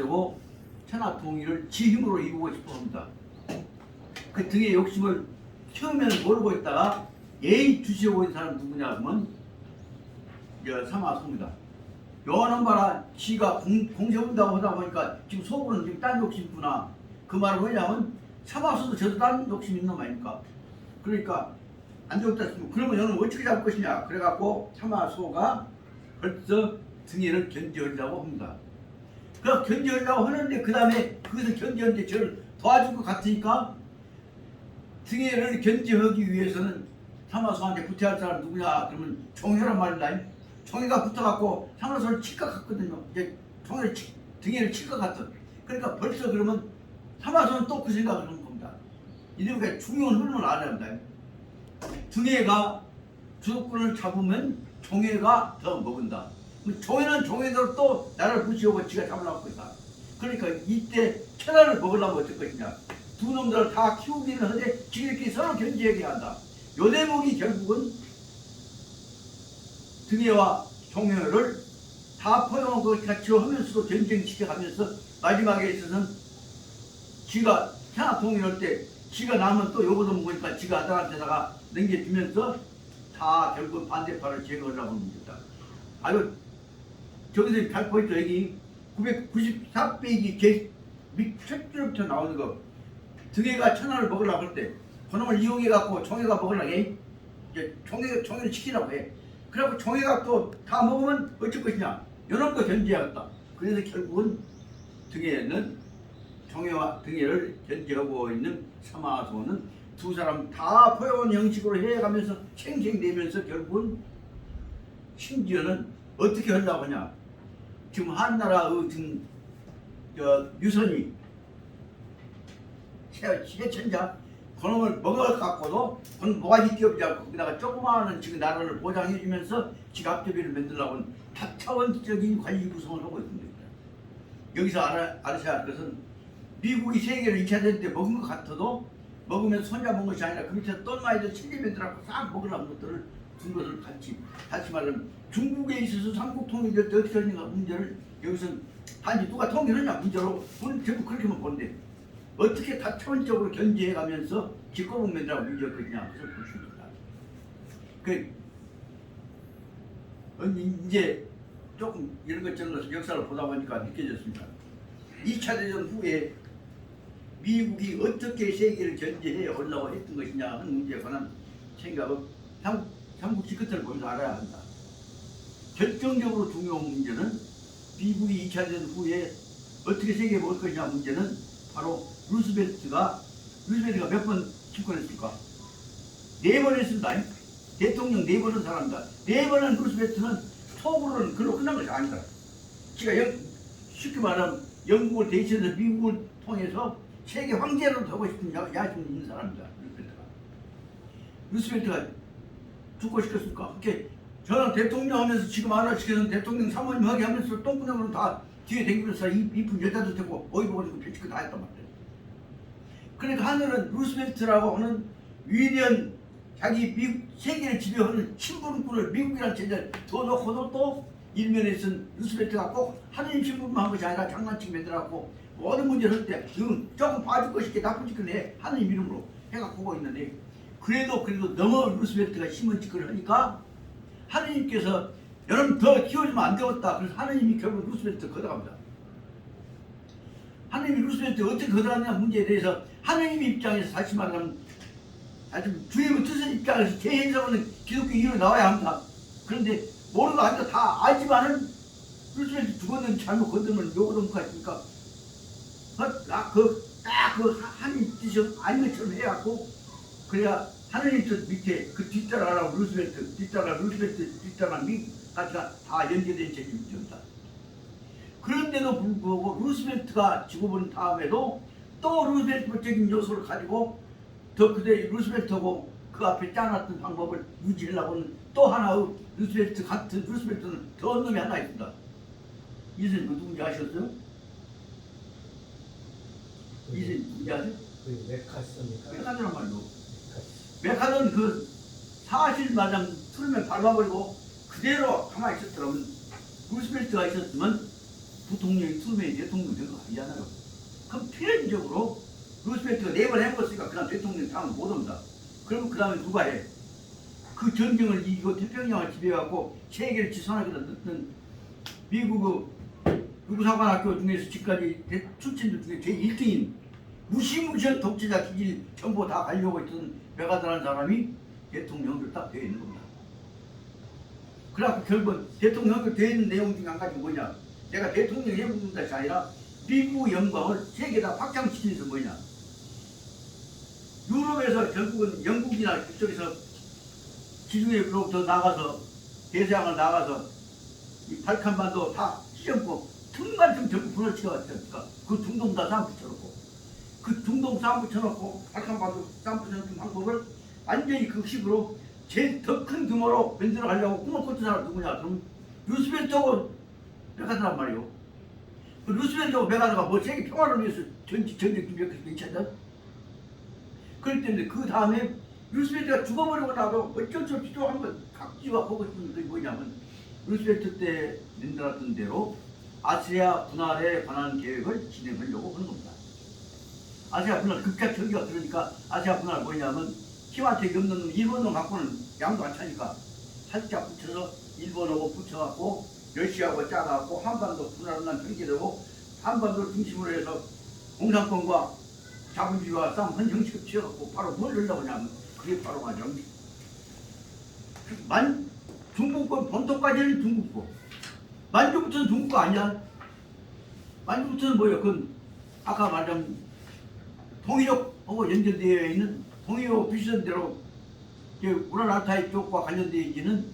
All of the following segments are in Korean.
세고 천하 통일을 지 힘으로 이루고 싶어 합니다. 그 등의 욕심을 처음에는 모르고 있다가 예의 주시고 있는 사람 누구냐 하면 사마소입니다. 요하는 바라 지가 공세운다고 하다 보니까 지금 속으로는 지금 딴 욕심 있구나. 그 말은 왜냐하면 사마소도 저도 딴 욕심 있는 거 아닙니까? 그러니까 안 좋다 했으면 그러면 너는 어떻게 잡을 것이냐. 그래갖고 사마소가 벌써 등에를 견제하려고 합니다. 그 견제하려고 하는데 그 다음에 그것을 견제하는데 저를 도와줄 것 같으니까 등해를 견제하기 위해서는 사마소한테 구태할 사람 누구냐 그러면 종효란 말이다. 종효가 붙어갖고 사마소를 칠 것 같거든요. 이제 종효를 등해를 칠 것 같아. 그러니까 벌써 그러면 사마소는 또 그 생각을 하는 겁니다. 이렇게 중요한 흐름을 알아야 합니다. 등해가 주도권을 잡으면 종효가 더 먹은다. 종효는 종효대로 또 나를 무시하고 지가 잡으려고 있다. 그러니까 이때 천하를 먹으려면 어떨 것이냐. 두 놈들을 다 키우기는 하는데 지들끼리 서로 견제하게 한다. 요 대목이 결국은 등해와 종효를 다 포용하고 같이 하면서도 전쟁시켜가면서 마지막에 있어서는 지가 천하 통일할 때 지가 나면 또 요거도 먹으니까 지가 아들한테다가 넘겨주면서 다 결국 반대파를 제거하려고 하는 겁니다. 아유 저기서 잘 보이죠. 여기 994페이지 첫 줄부터 나오는 거. 등해가 천하를 먹으려고 할 때 그놈을 이용해갖고 종효가 먹으려고 해. 이제 종효를 시키라고 해. 그래갖고 종효가 또 다 먹으면 어쩔 것이냐. 이놈도 견제하겠다. 그래서 결국은 등해는 종효와 등해를 견제하고 있는 사마소는 두 사람 다 포용한 형식으로 해가면서 생생되면서 결국은 심지어는 어떻게 하려고 하냐. 지금 한나라의 지금 유선이 세천자 그놈을 먹어갖고도 그건 뭐가지 끼없지 않고 거기다가 조그마한 지금 나라를 보장해주면서 지갑대비를 만들려고 하는 다차원적인 관리 구성을 하고 있습니다. 여기서 알으셔야 할 것은 미국이 세계를 2차 대전 때 먹은 것 같아도 먹으면 손자 먹은 것이 아니라 그 밑에 똘마이들 칠리맨들하고 싹 먹으려는 것들을 준 것을 같이 말하면 중국에 있어서 삼국 통일될 때 어떻게 하는가 문제를 여기서 단지 누가 통일하냐 문제로 오늘 전부 그렇게만 보는데 어떻게 다차원적으로 견제해가면서 직거북맨들하고 문제가 그냥 그걸 볼 수 있다. 이제 조금 이런 것저런 것을 역사를 보다 보니까 느껴졌습니다. 2차 대전 후에 미국이 어떻게 세계를 견제해 올라고 했던 것이냐 하는 문제에 관한 생각을 삼국지 끝을 보면서 알아야 한다. 결정적으로 중요한 문제는 미국이 2차 대전 후에 어떻게 세계에 먹을 것이냐 문제는 바로 루스벨트가 몇 번 집권했을까? 4번 했습니다. 대통령 4번 한 사람이다. 4번 한 루스벨트는 속으로는 그걸로 끝난 것이 아니다. 지가 쉽게 말하면 영국을 대신해서 미국을 통해서 세계 황제로 되고 싶은 야심이 있는 사람이다. 루스벨트가 죽고 싶겠습니까? 그렇게 저는 대통령 하면서 지금 알아시켜서 대통령 사모님 하게 하면서 똥구녕으로 다 뒤에 댕기면서 이쁜 여자도 되고 어이보고 배치고 다 했단 말이에요. 그러니까 하늘은 루스벨트라고 하는 위대한 자기 미국 세계를 지배하는 신분꾼을 미국이라는 체제를 더 놓고도 또 일면에 있은 루스벨트가 꼭 하느님 신분만 한 것이 아니라 장난치기 만들어갖고 모든 문제를 할 때 조금 봐줄 것이게 나쁜 짓을 해 하느님 이름으로 해갖고 보고 있는데 그래도 너무 루스벨트가 심한 짓을 하니까 하느님께서 여러분 더 키워주면 안 되겠다. 그래서 하느님이 결국 루스벨트 걷어갑니다. 하느님이 루스벨트 어떻게 걷어갔냐 문제에 대해서 하느님 입장에서 다시 말하면 아주 주님의 뜻의 입장에서 제 해석은 기독교 이유로 나와야 합니다. 그런데 모르는 거 아니라 다 알지만은 루스벨트 죽었는지 잘못 건드면 요거도 못 하시니까 하느님 뜻이 아닌 것처럼 해갖고 그래야 하느님 뜻 밑에 그 뒷따라가라고 루스벨트 뒷따라 미국까지가 다 연계된 책임입니다. 그런데도 불구하고 루스벨트가 죽어버린 다음에도 또 루스벨트적인 요소를 가지고 더 그대 루스벨트하고 그 앞에 짜놨던 방법을 유지하려고 하는 또 하나의 루스벨트 같은 루스벨트는 더 놈이 하나 있습니다. 이 선생님 누군지 아셨어요? 이 선생님 누군지 아세요? 메카드란 말로. 메카드는 그 사실 마냥 틀으면 밟아버리고 그대로 가만히 있었더라면 루스벨트가 있었으면 부통령이 수명이 대통령 된 거 아니잖아요. 그럼 필연적으로 루스벨트가 4번 해먹었으니까 그 다음 대통령 다음은 못 옵니다. 그러면 그 다음에 누가 해? 그 전쟁을 이기고 태평양을 지배해갖고 세계를 지선하게 넣던 미국 유구사관학교 중에서 지금까지 출신들 중에 제1등인 무시무시한 독재자 기질 전부 다 가려고 있던 백아드라는 사람이 대통령으로 딱 되어 있는 겁니다. 그래갖고 결국은 대통령으로 되어 있는 내용 중에 한 가지 뭐냐? 내가 대통령 해보는 것이 아니라 미국의 영광을 세계에다 확장시키는 것은 뭐냐? 유럽에서 결국은 영국이나 그쪽에서 지중해로부터 나가서 대서양을 나가서 이 발칸반도 다 찢었고 틈만 틈 전부 부러치워왔으니까 그 중동 다 쌈 붙여놓고 그 중동 쌈 붙여놓고 발칸반도 쌈 붙여놓은 방법을 완전히 그 식으로 제일 더 큰 규모로 만들어 가려고 꿈을 꿨던 사람 누구냐? 그럼 루스벨트하고 메가드란 말이요. 그 루스벨트하고 메가드가 뭐 세계 평화를 위해서 전쟁 준비했겠어 2차전? 그럴 때인데 그 다음에 루스벨트가 죽어버리고 나도 어쩔 수 없이 또 한번 각지와 보고 싶은 게 뭐냐면 루스벨트 때 만들었던 대로 아시아 분할에 관한 계획을 진행하려고 하는 겁니다. 아시아 분할 극작적이가 그러니까 아시아 분할 뭐냐면 힘한테 없는 일본을 갖고는 양도 안 차니까 살짝 붙여서 일본하고 붙여갖고 러시아하고 짜갖고 한반도 분할만 전개되고 한반도를 중심으로 해서 공산권과 자본주의와 싸움한 형식을 취해갖고 바로 뭘 넣으려고 하냐면 그게 바로 가정 중국권 본토까지는 중국고 만주부터는 중국거 아니야. 만주부터는 뭐예요? 그건 아까 말한 통일역하고 연결되어 있는 통일역 비슷한 대로 우라나타이 쪽과 관련되어 있는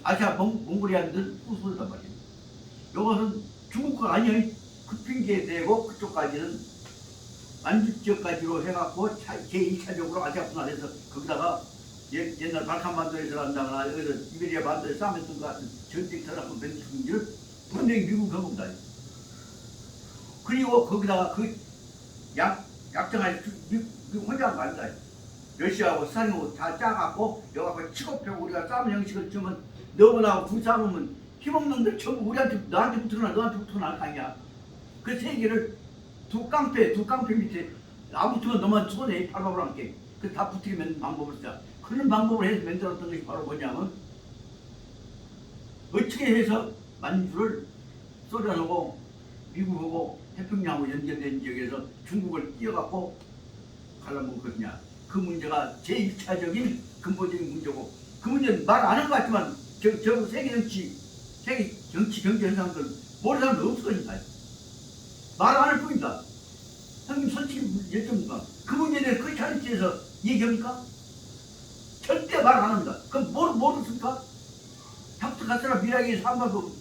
아시아 몽골리아인들 후손이란 말이에요. 이것은 중국과 아니에요. 그 핑계에 대고 그쪽까지는 만주 지역까지로 해갖고 제1차적으로 아시아 분할해서 거기다가 옛날 발칸반도에서 한다거나 여기서 이베리아 반도에 싸움했던 것 같은 전쟁터를 한번 만든 경기를 분명히 미국 해봅니다. 그리고 거기다가 그 약정할 미국 혼자 한 거 아니다. 러시아하고 스타린하고 다 짜갖고 여기서 치고펴고 우리가 싸움 형식을 주면 너무나고 둘 싸우면 힘없는 들 전부 너한테 붙으나 너한테 붙으나 할 거 아니야. 그 세계를 두 깡패 밑에 아무튼 너만 손에 발밥을 함께 그 다 붙이게 만든 방법을 쓰자. 그런 방법을 해서 만들었던 것이 바로 뭐냐면 어떻게 해서 만주를 소련하고 미국하고 태평양하고 연결된 지역에서 중국을 뛰어갖고 갈라먹을 것이냐. 그 문제가 제1차적인 근본적인 문제고 그 문제는 말 안 한 것 같지만 저 세계 정치 경제 현상들 모르는 사람도 없을 것입니다. 말 안 할 뿐입니다. 형님 솔직히 여쭤봅니다. 그 문제에 대해서 그렇게 하는 데서 얘기합니까? 절대 말 안 합니다. 그럼 모르습니까? 닥터 가스라 미라기에서 한번도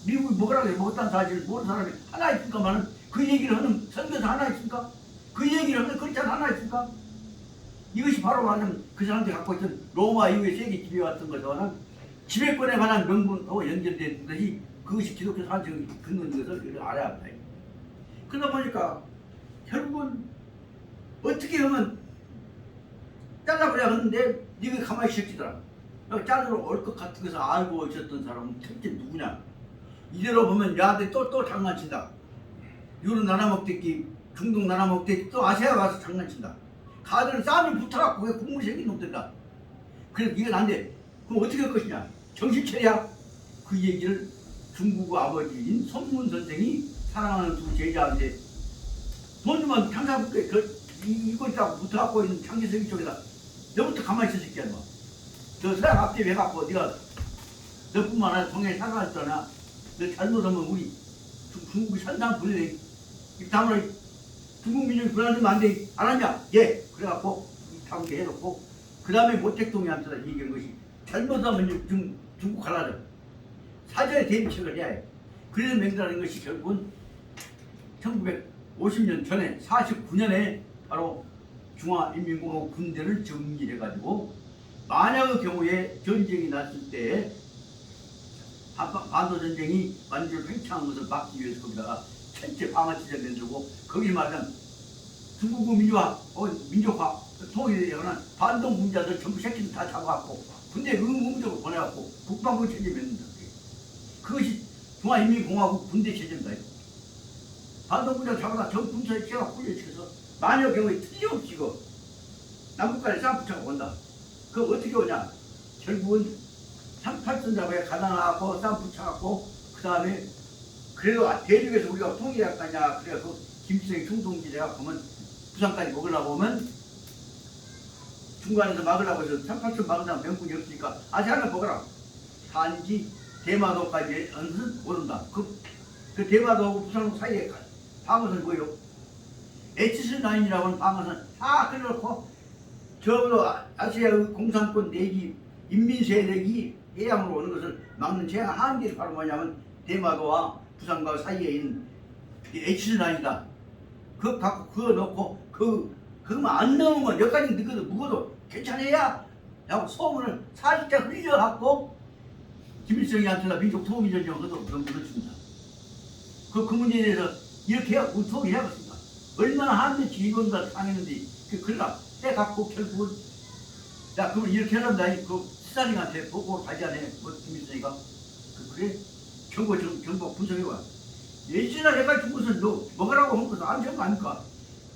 미국이 먹으라고 먹었다는 사실을 모르는 사람이 하나 있습니까만은 그 얘기를 하는 선교사 하나 있습니까? 그 얘기를 하는 크리스찬 하나 있습니까? 이것이 바로 말하면 그 사람들이 갖고 있던 로마 이후에 세계 지배에 왔던 것과는 지배권에 관한 명분하고 연결된 것이 그것이 기독교 사상을 긋는 것을 알아야 합니다. 그러다 보니까 결국은 어떻게 하면 잘라버려야 하는데 네가 가만히 있었지더라. 자르러 올 것 같은 것을 알고 있었던 사람은 특히 누구냐? 이대로 보면 야들이 또 장난친다. 유럽 나라 먹대기, 중동 나라 먹대기 또 아시아 가서 장난친다. 가들은 싸움이 붙어갖고 왜 국물이 생긴 놈들이다. 그래서 이건 안 돼. 그럼 어떻게 할 것이냐? 정신 차려. 그 얘기를 중국의 아버지인 손문 선생이 사랑하는 두 제자한테 돈 주면 장사국에 이거 있다고 붙어갖고 있는 장기석이 쪽에다 너부터 가만히 있을 새끼야 너. 저 서양 앞뒤 왜 갖고 네가 너뿐만 아니라 동해에 살아왔잖아. 너 잘못하면 우리 중국이 산상 분리돼. 이 다음으로 중국 민족이 불안하면 안 돼. 안 하냐? 예. 그래갖고 이 다음에 해놓고 그 다음에 모택동이한테 얘기한 것이 잘못하면 중국 갈라져. 사전에 대비책을 해야 해. 그래서 맹세하는 것이 결국은 1950년 전에 49년에 바로 중화인민공화국 군대를 정리해가지고 만약의 경우에 전쟁이 났을 때 반도전쟁이 만주를 팽창한 것을 막기 위해서 거기다가 전체 방어체제를 만들고 거기 말하면 중국의 민족화 통일에 관한 반동 분자들 전부 새끼들 다 잡아갖고 군대 의무적으로 보내갖고 국방부 체제 만든다. 그것이 중화인민공화국 군대 체제입니다. 반동부장 잡아다 정품사에 제가 훈련시켜서 만여 경우에 틀림없이 그 남북간에 쌈붙여가 온다. 그거 어떻게 오냐? 결국은 38선 잡아야 가다 나왔고 쌈붙여갖고 그 다음에 그래도 대륙에서 우리가 통일할 거냐. 그래야 그 김수생 총동기제가 보면 부산까지 먹으려고 오면 중간에서 막으려고 해서 38선 막으려면 명분이 없으니까 아직 하나 먹으라. 단지 대마도까지 언뜻 오른다. 그 대마도하고 부산 사이에 방어선 뭐예요? H9이라고 하는 방어선 다 끊어놓고 저도 아시아 공산권 내기 인민세력이 해양으로 오는 것을 막는 제한 한계가 바로 뭐냐면 대마도와 부산과 사이에 있는 H9이다. 그거 갖고 그거 넣고 그거만 안 넣으면 여기까지 넣어도 묵어도 괜찮아야 라고 소문을 사실자 흘려갖고 김일성이한테나 민족 통일전쟁을 그것도 물어줍니다. 그 문제에 대해서 이렇게 해야 통일해야겠습니다. 얼마나 한대치 일본보다 당했는데 그러나 해갖고 결국은 야 그걸 이렇게 하란다. 그 스타링한테 보고 가지 않아. 뭐 김일성이가 그래 정보 분석해봐. 예전에 내가 준 것은 너 먹으라고 한 것은 안 좋은 거 아닙니까?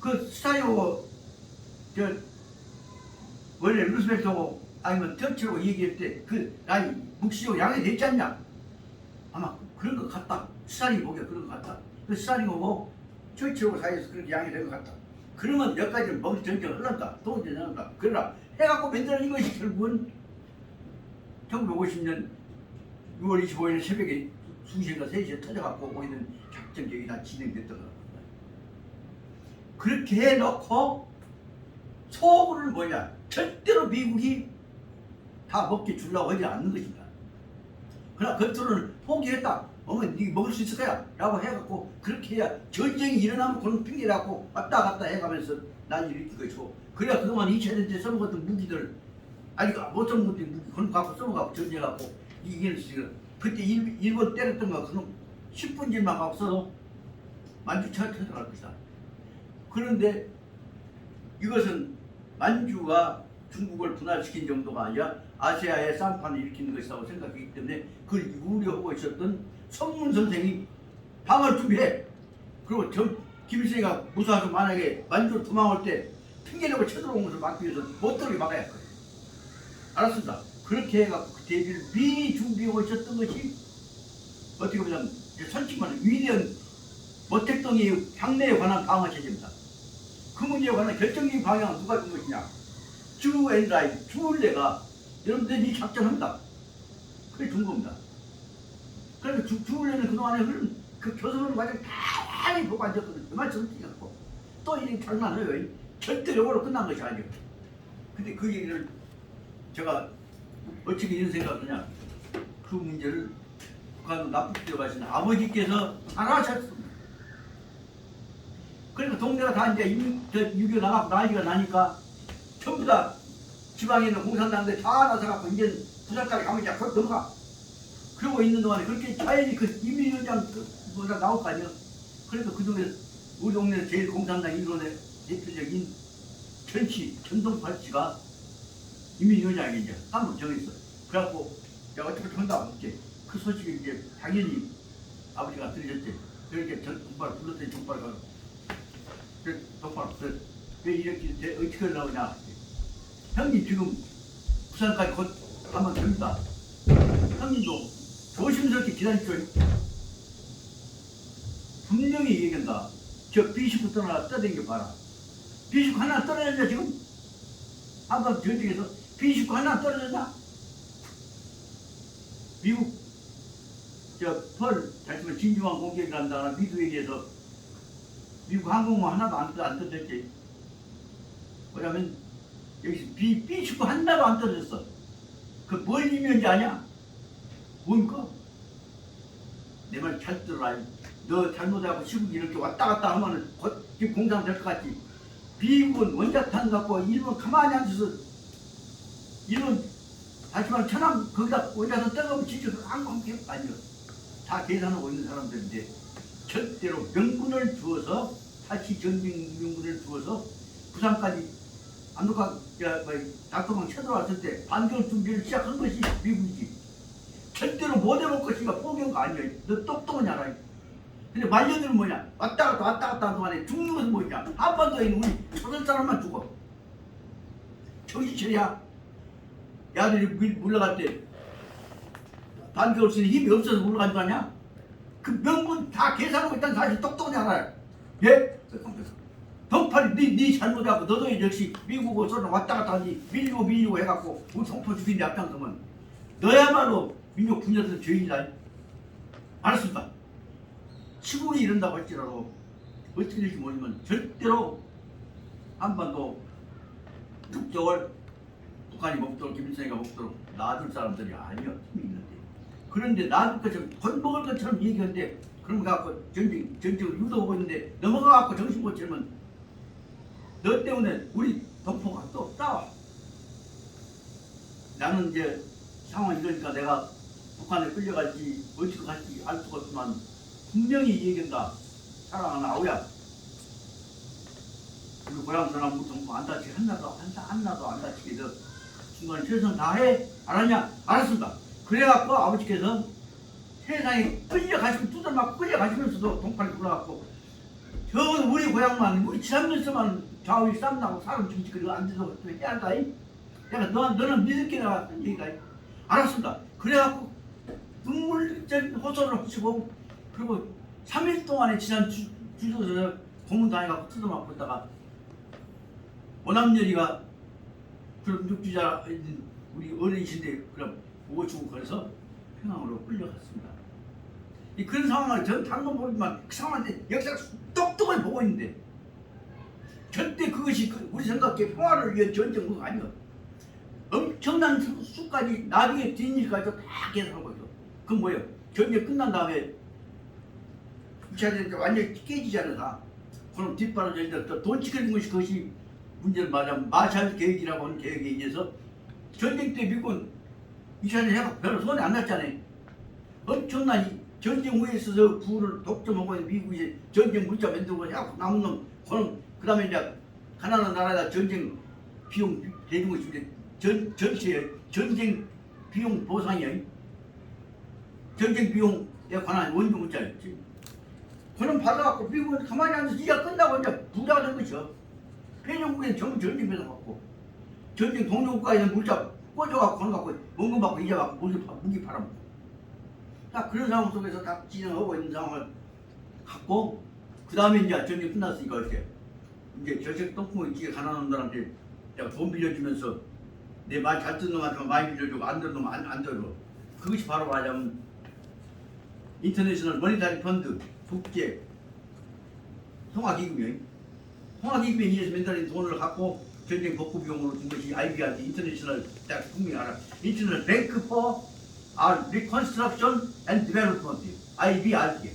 그 스타링하고 저 원래 루스벨트하고 아니면 터치라고 얘기할 때 그 나이 묵시적으로 양해됐지 않냐? 아마 그런 것 같다. 스타링 보기에 그런 것 같다. 그 스타링하고 터치라고 사이에서 그렇게 양해된 것 같다. 그러면 몇 가지를 먹을 전쟁을 흘렀다. 동전을 흘렀다. 그러나 해갖고 만들어낸 것이 결국은 1950년 6월 25일 새벽에 2시가 3시에 터져갖고 오고 있는 작전 계획이 다 진행됐던 겁니다. 그렇게 해놓고 속으로는 뭐냐? 절대로 미국이 다 먹게 주려고 하지 않는 것입니다. 그러나 겉으로는 포기했다. 네 먹을 수 있을 거야 라고 해갖고 그렇게 해야 전쟁이 일어나면 그런 핑계라고 왔다 갔다 해가면서 난 일으킨 것이고 그래야 그동안 2차전 때 써먹었던 무기들 아니 못 써먹었던 무기 그런 거 갖고 써먹고 전쟁해갖고 이길 수 있어. 그때 일본 때렸던 거 그놈 10분질만 갖고 써도 만주차가 터져갈 것이다. 그런데 이것은 만주가 중국을 분할시킨 정도가 아니라 아시아의 쌍판을 일으키는 것이라고 생각했기 때문에 그걸 우려하고 있었던 성문 선생이 방어를 준비해. 그리고 김일성이가 무사해서 만약에 만주로 도망올 때 핑계대고 쳐들어온 것을 막기 위해서 못 들어오게 막아야 할 거예요. 알았습니다. 그렇게 해갖고 그 대비를 미리 준비하고 있었던 것이 어떻게 보면 선칙만 위대한 모택동의 향내에 관한 방어 체제입니다. 그 문제에 관한 결정적인 방향은 누가 준 것이냐? 주앤라이, 주울레가 여러분들이 작전합니다. 그게 준 겁니다. 그래서 주울레는 그동안에 흐른 그 교섭을 과정 다 보고 앉았거든요. 그만 정치갖고 또 이런 장난해요. 절대 요거로 끝난 것이 아니에요. 근데 그 얘기를 제가 어떻게 이런 생각을 하냐? 그 문제를 북한으로 납북되어 가신 아버지께서 알아셨습니다. 그러니까 동네가 다 이제 6.25 나가고 난리가 나니까 전부 다 지방에 있는 공산당들 다 나서갖고 이제 부산까지 가면 이제 거기 넘어가. 그러고 있는 동안에 그렇게 자연히 그 인민위원장 뭐가 나올 거 아니야. 그래서 그중에 우리 동네 제일 공산당 일원의 대표적인 전동팔찌가 인민위원장이 이제 한번 정했어. 그래갖고 내가 어떻게 한다고 했지. 그 소식을 이제 당연히 아버지가 들으셨지. 그렇게 정발 불렀더니 정발 가서 그래 정발 왜 이렇게 어떻게 하려고 하냐. 형님 지금 부산까지 곧 가면 됩니다. 형님도 조심스럽게 기다리죠. 분명히 얘기한다. 저 B19 떠다니겨 봐라. B19 하나 떨어졌냐 지금? 한번 전쟁에서 B19 하나 떨어졌냐? 미국 다시말 진주한 공격을 한다거나 미국에게서 미국 항공모 하나도 안 떨어졌지. 뭐냐면 여기서 B19 하나도 안 떨어졌어. 그 뭘 의미한지 아냐? 뭔가? 내 말 잘 들어라. 너 잘못하고 시국이 이렇게 왔다 갔다 하면은 곧 공산 될 것 같지. 미국은 원자탄 갖고 일본 가만히 앉아서 일본 하지만 천황 거기다 원자탄 떠가면 진짜 항공기 아니요. 다 계산하고 있는 사람들인데 절대로 명분을 주어서 다시 전쟁 명분을 주어서 부산까지 압록강 낙동강 쳐들어왔을 때 반경 준비를 시작한 것이 미국이지. 절대로 못 해볼 것인가 포기한 거 아니야. 너 똑똑하냐라. 근데 말년들은 뭐냐? 왔다 갔다 하는 동안에 죽는 것은 뭐냐? 한반도에 있는 우리 조선 사람만 죽어. 정신 차려. 야들이 물러갈 때 반겨올 수 있는 힘이 없어서 물러간 거 아니야? 그 명분 다 계산하고 있다는 사실 똑똑히 알아요. 예? 덩팔이 네 잘못하고 너도 역시 미국으로 서로 왔다 갔다 하니 밀리고 해갖고 우리 동포 죽인데 앞장서면 너야말로 민족 분열에서 죄인이다. 알았습니다. 시국이 이런다고 할지라도 어떻게 될지 모르지만 절대로 한반도 북쪽을 북한이 먹도록 김일성이가 먹도록 놔둘 사람들이 아니야. 힘이 있는데. 그런데 놔둘 것처럼 건먹을 것처럼 얘기하는데 그런 거 갖고 전쟁을 유도하고 있는데 넘어가갖고 정신 못 차리면 너 때문에 우리 동포가 또 싸워. 나는 이제 상황이 이러니까 내가 북한에 끌려갈지 어디로 갈지 알 수가 없지만 분명히 이 얘기한다. 사랑하는 아우야. 우리 고향 사람 우리 동포 안 다치게 하나도 안 다치게 너 중간에 최선 다해. 알았냐? 알았습니다. 그래갖고 아버지께서 세상에 끌려가시면 두들맞고 끌려가시면서도 동파를 불러갖고 저 우리 고향만 우리 지상면서만 좌우에 쌈나고 사람 죽지 그리고 안 돼서 또 해야 한다. 내가 너는 믿을게 나왔던 얘기다. 알았습니다. 그래갖고 눈물적인 호소를 하시고 그리고 3일 동안에 지난 주소서 고문당해갖고 뜯어맞고 있다가 오남열이가 그런 민족주의자 우리 어른이신데 그럼 보고 주고 그래서 평양으로 끌려갔습니다. 그런 상황을 전 당도 모르지만 그 상황인데 역사가 똑똑하게 보고 있는데 절대 그것이 우리 생각에 평화를 위한 전쟁은 아니야. 엄청난 수까지 나중에 뒷일까지 다 계산하고 있어. 그건 뭐예요? 전쟁 끝난 다음에 2차 대전 완전히 깨지잖아 다. 그럼 뒷발을 열다 돈 지키는 것이 그것이 문제를 말하면 마샬 계획이라고 하는 계획에 의해서 전쟁 때 미국은 2차 대전 해갖고 별로 손에 안 났잖아요. 엄청난 전쟁 후에 있어서 부를 독점하고 있는 미국이 전쟁 물자 만들고 해갖고 남은 놈 그 다음에 이제 가난한 나라에다 전쟁 비용 대준 것이 전체 전쟁 비용 보상이야. 전쟁 비용에 관한 원조 문자였지. 그럼 받아갖고 미국은 가만히 앉아서 이자 끝나고 이제 부자가 된 것이요. 폐정국에는 전부 전쟁 배상받고 전쟁 동료국가에는 물자 꽂아갖고 건갖고 원금 받고 이자 받고 무기 팔아먹고 딱 그런 상황 속에서 딱 진행하고 있는 상황을 갖고 그 다음에 이제 전쟁 끝났으니까 이렇게 이제 저색 똥구멍이 지게 가난한 놈들한테 내가 돈 빌려주면서 내 말 잘 듣는 놈한테만 많이 빌려주고 안 듣는 놈 안 들어. 그것이 바로 말하자면 인터내셔널 머니타리 펀드 국제 통화기금이에요. 통화기금에 의해서 맨날 돈을 갖고 전쟁 복구 비용으로 준 것이 IBRD 인터내셔널 딱 국민이 알아. 인터내셔널 뱅크 포 리컨스트럭션 앤 디벨롭먼트 IBRD.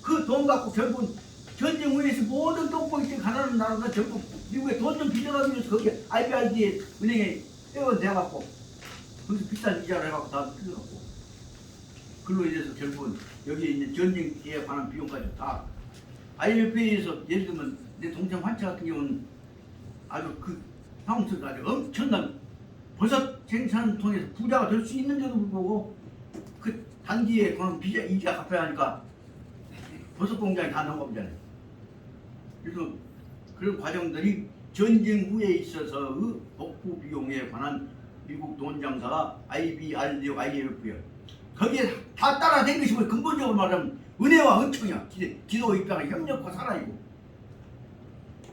그 돈 갖고 결국은 전쟁 후에서 모든 동포인들 가난한 나라가 전부 미국에 돈 좀 빌려가기 위해서 거기에 IBRD에 은행에 회원돼갖고 거기서 비싼 이자를 해갖고 다 빌려갖고 그걸로 인해서 결국은 여기에 이제 전쟁에 관한 비용까지 다 IMF에서 예를 들면 내 동생 환자 같은 경우는 아주 그 상황 속에서 아주 엄청난 버섯 생산을 통해서 부자가 될 수 있는데도 불구하고 그 단기에 그런 이자 갚아야 하니까 버섯 공장이 다 넘어가잖아요. 그래서 그런 과정들이 전쟁 후에 있어서의 복구 비용에 관한 미국 돈 장사가 IBRD, IMF예요. 거기에 다 따라된 것이 뭐 근본적으로 말하면 은혜와 은총이야. 기도 입장에 협력과 사랑이고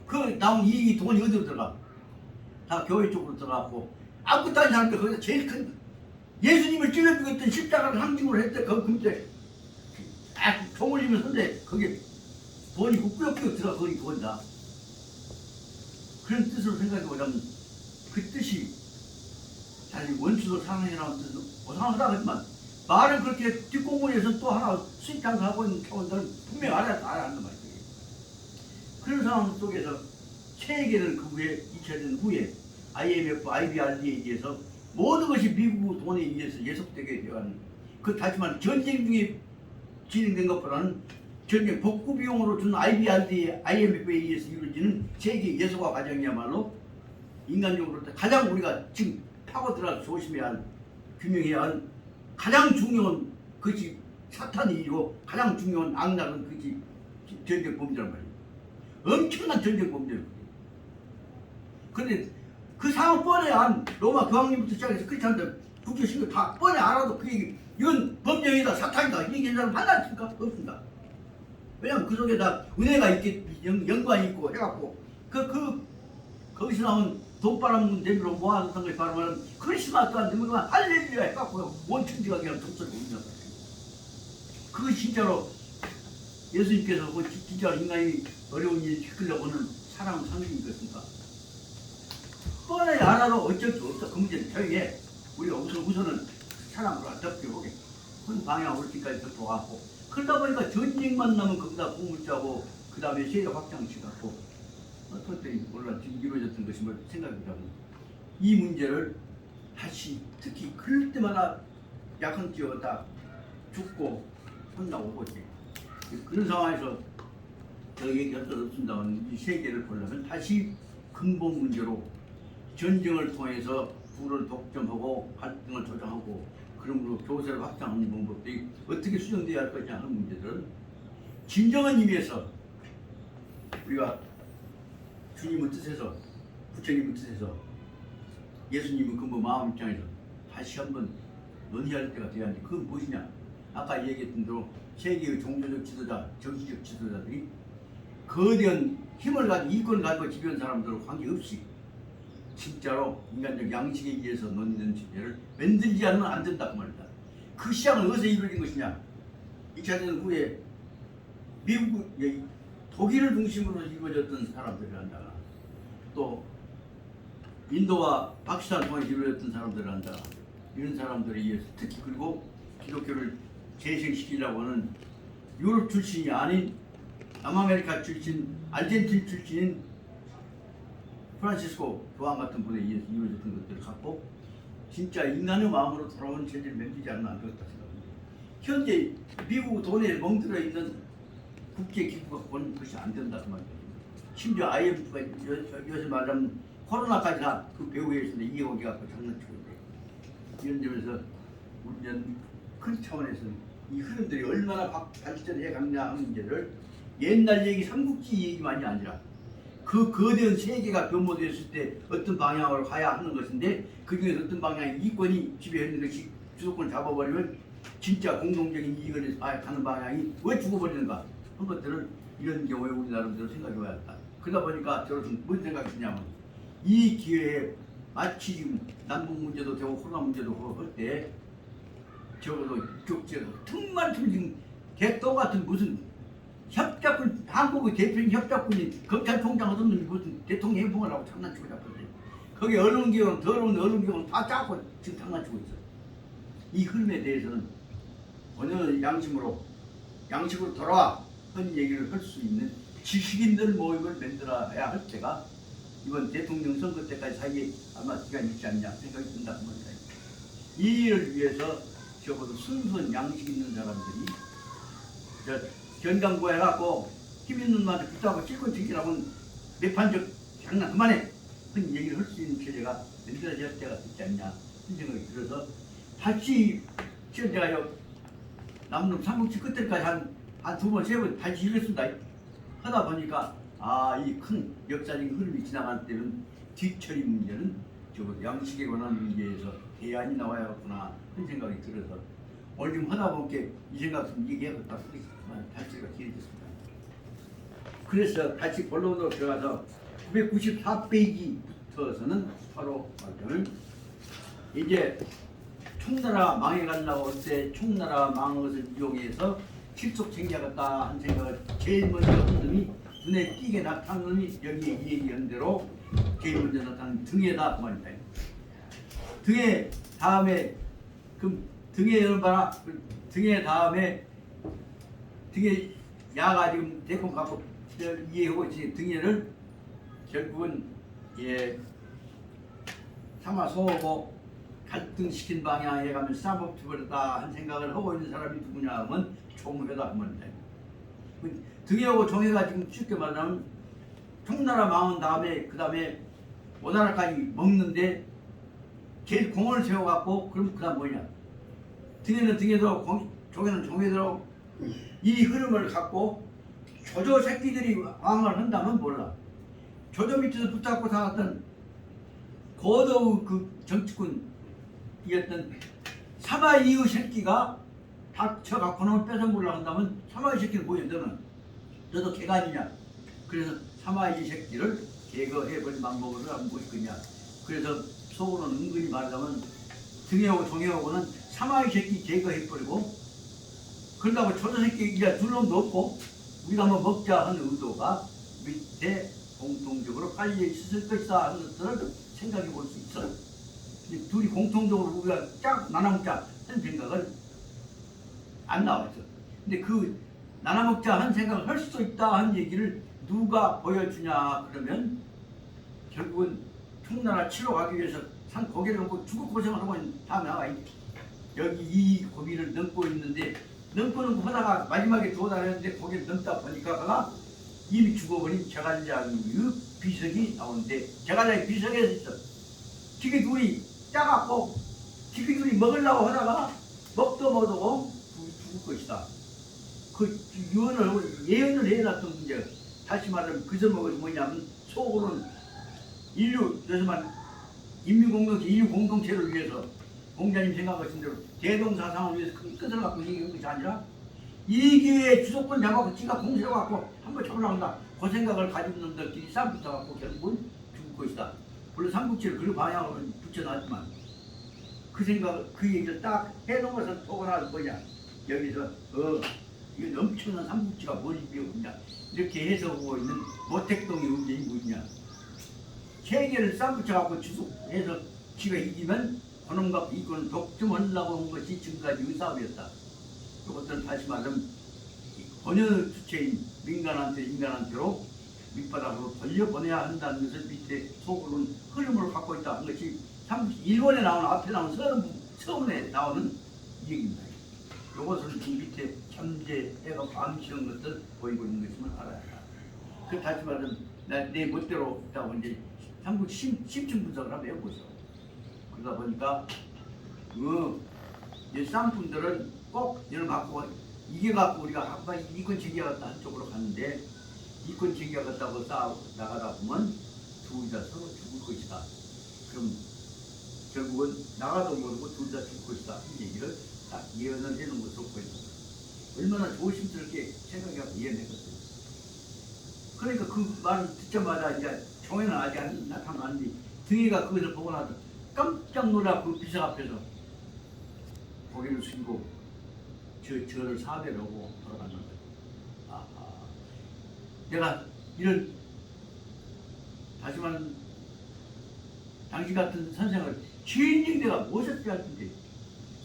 그 나온 이익이 돈이 어디로 들어가? 다 교회 쪽으로 들어가고 아무것도 아닌 사람들 거기서 제일 큰 예수님을 찔러주고 있던 십자가를 상징으로 했대. 그 금때 딱 종을 이면 선데 거기에 돈이 꾸역꾸역 들어가 거기 돈이다. 그런 뜻으로 생각해보자면 그 뜻이 사실 원수도 사랑해라는 뜻은 오상하다 하지만 말은 그렇게 뒷공무니에서 또 하나 수익 장사하고 있는 차원들은 분명히 알아야 한단 말이에요. 그런 상황 속에서 세계는 그 후에 2차 대전 후에 IMF, IBRD에 의해서 모든 것이 미국 돈에 의해서 예속되게 되어가는 그 다시만 전쟁 중에 진행된 것보다는 전쟁 복구 비용으로 준 IBRD, IMF에 의해서 이루어지는 세계 예속화 과정이야말로 인간적으로 가장 우리가 지금 파고 들어가서 조심해야 할, 규명해야 할 가장 중요한 것이 사탄이 이고 가장 중요한 악랄은 그지 전쟁 범죄란 말이에요. 엄청난 전쟁 범죄예요. 그런데 그 상황 뻔히 안 로마 교황님부터 시작해서 크리스찬들 국교 신경 다 뻔히 알아도 그 얘기 이건 범죄이다 사탄이다 이 얘기하는 사람 하나 있습니까? 없습니다. 왜냐면 그 속에다 은혜가 있게 연관이 있고 해갖고 거기서 나온 돈 빨아먹는 재미로 모아놨던 것이 바로 말하면 크리스마스 안 되면 할렐루야 해갖고 원천지가 그냥 독설이 오는 거예요. 그거 진짜로 예수님께서 뭐 진짜 인간이 어려운 일 겪으려고 하는 사랑 상징인 것입니까? 뻔히 알아도 어쩔 수 없어. 그 문제는 저에게 우리가 우선은 사랑으로 덮여보게 큰 방향으로 지금까지 덮어갖고 그러다 보니까 전쟁만 나면 거기다 공을 짜고 그 다음에 세계 확장시켰고 그것들이 몰라 지금 이루어졌던 것이 뭐 생각이 나고 이 문제를 다시 특히 그럴 때마다 약한 찌어다 죽고 혼나오고 있지. 그런 상황에서 저 얘기할 수 없습니다만 이 세계를 보려면 다시 근본 문제로 전쟁을 통해서 부를 독점하고 갈등을 조장하고 그러므로 교세를 확장하는 방법들이 어떻게 수정되어야 할 것이냐 하는 문제들은 진정한 의미에서 우리가 주님의 뜻에서 부처님의 뜻에서 예수님의 근본 마음 입장에서 다시 한번 논의할 때가 돼야 하는데 그건 무엇이냐. 아까 얘기했던 대로 세계의 종교적 지도자, 정치적 지도자들이 거대한 힘을 가지고 이권을 가지고 지배한 사람들과 관계없이 진짜로 인간적 양식에 의해서 논의되는 주제를 만들지 않으면 안 된다고 말이다. 그 시작은 어디서 이루어진 것이냐. 2차 대전 후에 미국, 독일을 중심으로 이루어졌던 사람들이란다. 또 인도와 파키스탄을 통해 이루어졌던 사람들이란다. 이런 사람들에 의해서 특히 그리고 기독교를 재생시키려고 하는 유럽 출신이 아닌 남아메리카 출신, 아르헨티나 출신인 프란시스코 교황 같은 분에 의해서 이루어졌던 것들을 갖고 진짜 인간의 마음으로 돌아온 체제를 만들지 않으면 안 되겠다 생각합니다. 현재 미국 돈에 멍들어 있는 국제 기구가 본 것이 안 된다고 말입니다. 심지어 IMF가 요새 말하면 코로나까지 다 그 배후에 있는데 이해오기 갖고 장난치고 있는데 이런 점에서 우리는 큰 차원에서는 이 흐름들이 얼마나 발전해 갔냐 하는 문제를 옛날 얘기 삼국지 얘기만이 아니라 그 거대한 세계가 변모되었을 때 어떤 방향으로 가야 하는 것인데 그중에서 어떤 방향의 이권이 지배하는 것이 주도권을 잡아버리면 진짜 공동적인 이익을 위해서 가는 방향이 왜 죽어버리는가 한 것들을 이런 경우에 우리 나름대로 생각해봐야 한다. 그러다 보니까 저는 뭔 생각이 드냐면 이 기회에 마치 지금 남북 문제도 되고 코로나 문제도 할 때 적어도 이쪽 지역에서 틈만 지금 개똥 같은 무슨 협작군, 한국의 대표인 협작군이 검찰총장 하던 놈이 무슨 대통령 행풍을 하고 장난치고 잡거든요. 거기 언론기관, 더러운 언론기관 다 짜고 지금 장난치고 있어요. 이 흐름에 대해서는 어느 양식으로 돌아와 하는 얘기를 할 수 있는 지식인들 모임을 만들어야 할 때가 이번 대통령 선거 때까지 사이에 아마 시간이 있지 않냐 생각이 든다고 합니다. 이 일을 위해서 적어도 순수한 양식 있는 사람들이 견강구해 갖고 힘 있는 말을 붙잡고 찔끔찔끔하면 매판적 장난 그만해 그런 얘기를 할 수 있는 체제가 만들어질 때가 있지 않냐 그런 생각이 들어서 다시 지금 제가 남놈 삼국지 끝에까지 한 두 번, 세 번 다시 읽었습니다. 하다 보니까 이 큰 역사적인 흐름이 지나갈 때는 뒤처리 문제는 적어도 양식에 관한 문제에서 대안이 나와야겠구나 그런 생각이 들어서 오늘 좀 하다 보니까 이 생각 좀 얘기해봤다 달치가 길어졌습니다. 그래서 다시 본론으로 들어가서 994페이지부터서는 바로 말하자면 이제 총나라 망해가려고 할 때 총나라 망한 것을 이용해서 실속 챙겨야겠다 한 생각을 제일 먼저 한 놈이 눈에 띄게 나타난 놈이 여기에 이 얘기한 대로 제일 먼저 나타난 등에다 그 말입니다. 등에 다음에 그럼 등에 열어봐라. 등에 다음에 등에 야가 지금 대충 갖고 이해하고 있지. 등에를 결국은 삼아서고 갈등시킨 방향에 가면 싸먹혀버렸다 한 생각을 하고 있는 사람이 누구냐 하면 총회다 하면 돼. 등에하고 총회가 지금 쉽게 말하면 총나라 망한 다음에 그 다음에 오나라까지 먹는데 제일 공을 세워갖고 그럼 그 다음 뭐냐 등에는 등에도 종에는 종에대로 이 흐름을 갖고 조조 새끼들이 왕을 한다면 몰라. 조조 밑에서 붙잡고 살았던 고도의 그 정치꾼이었던 사마이의 새끼가 닥쳐갖고는 뺏어먹으려고 한다면 사마이 새끼는 뭐야 너도 개가 아니냐. 그래서 사마이 새끼를 제거해버린 방법을 하면 뭐 있겠냐. 그래서 속으로는 은근히 말하자면 등에오고 종에오고는 사마이 새끼 제거해버리고 그런다고 조조 새끼 이제 둘 놈도 없고 우리가 한번 먹자 하는 의도가 밑에 공통적으로 깔려 있을 것이다 하는 것들을 생각해 볼 수 있어. 둘이 공통적으로 우리가 짝 나눠먹자 하는 생각은 안 나왔어. 근데 그 나눠먹자 하는 생각을 할 수도 있다 하는 얘기를 누가 보여주냐 그러면 결국은 청나라 치러 가기 위해서 산 고개를 넘고 죽을 고생을 하고 있는 다 나와 있네. 여기 이 고비를 넘고 있는데 넘고는 하다가 마지막에 도달했는데 고개를 넘다 보니까 이미 죽어버린 제갈량의 비석이 나오는데 제갈량이 비석에 있어. 지기 둘이 짜갖고 지기 둘이 먹으려고 하다가 먹도 못하고 죽을 것이다. 그 예언을 해놨던 문제. 다시 말하면 그 제목은 뭐냐면 속으로는 인류 공동체를 위해서 공자님 생각하신 대로 대동사상을 위해서 큰 끝을 갖고 얘기한 것이 아니라 이 기회에 주도권 잡아서 지가 공세를 갖고 한번 쳐나간다. 그 생각을 가지고 있는 놈들끼리 싸움 붙어갖고 결국은 죽을 것이다. 물론 삼국지를 그 방향으로 붙여놨지만 그 생각, 그 얘기를 딱 해놓은 것을 보고 나서 뭐냐. 여기서 이거 엄청난 삼국지가 뭘 배우냐. 이렇게 해석하고 있는 모택동의 의견이 뭐냐. 세계를 싸움 붙여갖고 주속해서 지가 이기면 그놈과 이권을 독점하려고 한 것이 지금까지의 싸움이었다. 이것들은 다시 말하면 어느 주체인 인간한테로 밑바닥으로 돌려보내야 한다는 것을 밑에 속으로는 흐름을 갖고 있다 하는 것이 일본에 나오는 앞에 나오는 서문에 나오는 얘기입니다. 이것을 그 밑에 잠재해가 암시한 것들 보이고 있는 것임을 알아야 한다. 그 다시 말하면 내 멋대로 있다고 이제 삼국 심층 분석을 한번 해보죠. 그러다 보니까 이 쌍분들은 꼭 이걸 갖고 이게 갖고 우리가 한번 이권 챙겨갔다 한쪽으로 갔는데 이권 챙겨갔다고 나가다 보면 둘 다 서로 죽을 것이다. 그럼 결국은 나가도 모르고 둘 다 죽을 것이다. 이 얘기를 딱 예언을 해놓은 것으로 보입니다. 얼마나 조심스럽게 생각하고 예언했거든요. 그러니까 그 말을 듣자마자 이제 종에는 아직 안 나타나는데 등이가 그것을 보고 나서 깜짝 놀라 그 비석 앞에서 고개를 숙이고 저를 사대를 하고 돌아가는 거예요. 아하. 내가 이런 다시 말하면 당신 같은 선생을 주인공 내가 무엇을 할 텐데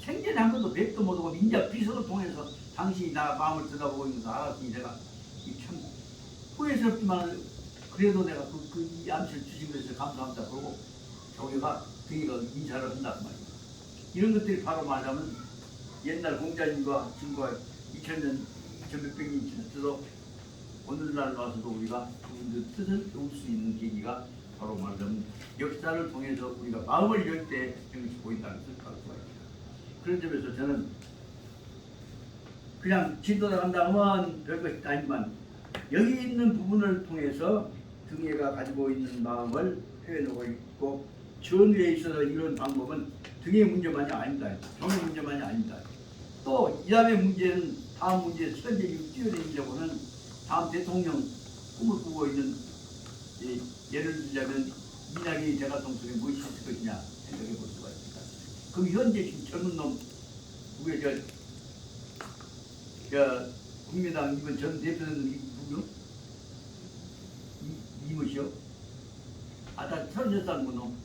생전에 한 번도 뵙도 못하고 인자 비석을 통해서 당신이 나 마음을 들여다보고 있는 거 알았으니 내가 참 후회스럽지만 그래도 내가 이 암시를 주신 것에 감사합니다. 그러고 저기가 등이가 인사를 한단 말이에요. 이런 것들이 바로 말하면 옛날 공자님과 지금과 2000년, 2100년 지났어도 오늘날 와서도 우리가 그분들 뜻을 배울 수 있는 계기가 바로 말하자면 역사를 통해서 우리가 마음을 열 때 이것이 보인다는 것을 알 수가 있습니다. 그런 점에서 저는 그냥 진도 나간다 하면 별것이 아니지만 여기 있는 부분을 통해서 등예가 가지고 있는 마음을 표현하고 있고 전위에 있어서 이런 방법은 등의 문제만이 아닙니다. 종의 문제만이 아닙니다. 또 이 다음의 문제는 다음 문제에 현재를 뛰어내리려고는 다음 대통령 꿈을 꾸고 있는 예를 들자면 이낙연이 대통령 속에 무엇이 있을 것이냐 생각해 볼 수가 있습니다. 그럼 현재 지금 젊은 놈 우리 국민당 이번 전 대표는 누구요? 이무시요? 다 36살 놈.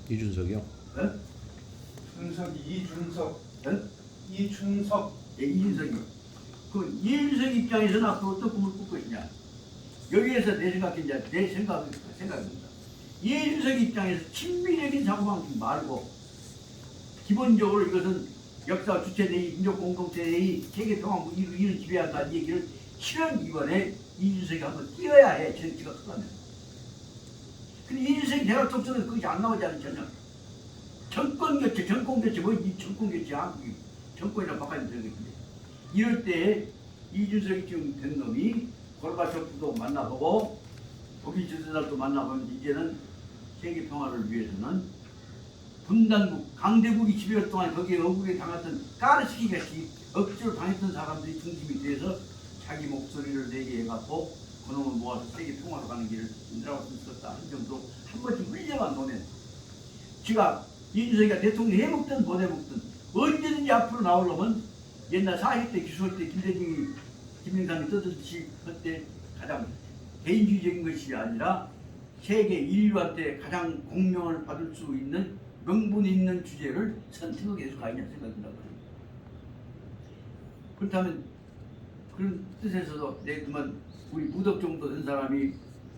이준석이요? 에? 이준석. 에? 이준석. 예, 이준석이. 그 이준석 입장에서는 앞으로 어떤 꿈을 꿀 것이냐? 여기에서 내 생각입니다. 이준석 입장에서 친미적인 사고방식 말고 기본적으로 이것은 역사 주체내의 민족 공동체의 세계 평화 이를 지배한다는 얘기를 실은 이번에 이준석이 한번 띄어야 해. 정치가 크다면. 근데 이준석이 대학독서는 그것이 안 나오지 않은 전혀. 정권 교체, 뭐 이 정권 교체 한국이 정권이랑 바꿔야 되겠는데 이럴 때 이준석이 지금 된 놈이 고르바초프도 만나보고 독일 지도자도 만나보면 이제는 세계 평화를 위해서는 분단국, 강대국이 10여일 동안 거기에 억울하게 당했던 까르시기 같이 억지로 당했던 사람들이 중심이 돼서 자기 목소리를 내게 해갖고 그놈을 모아서 세계 평화로 가는 길을 인도하고 있었다 한 정도 한 번쯤 흘려만 보면 지가 이준석이가 대통령이 해먹든 못 해먹든 언제든지 앞으로 나오려면 옛날 40대 기수할 때 김대중이 김영삼이 떠들듯이 그때 가장 개인주의적인 것이 아니라 세계 인류한테 가장 공명을 받을 수 있는 명분 있는 주제를 선택하고 계속 가느냐 생각한다고. 그렇다면 그런 뜻에서도 내 그만 우리 무덕 정도 된 사람이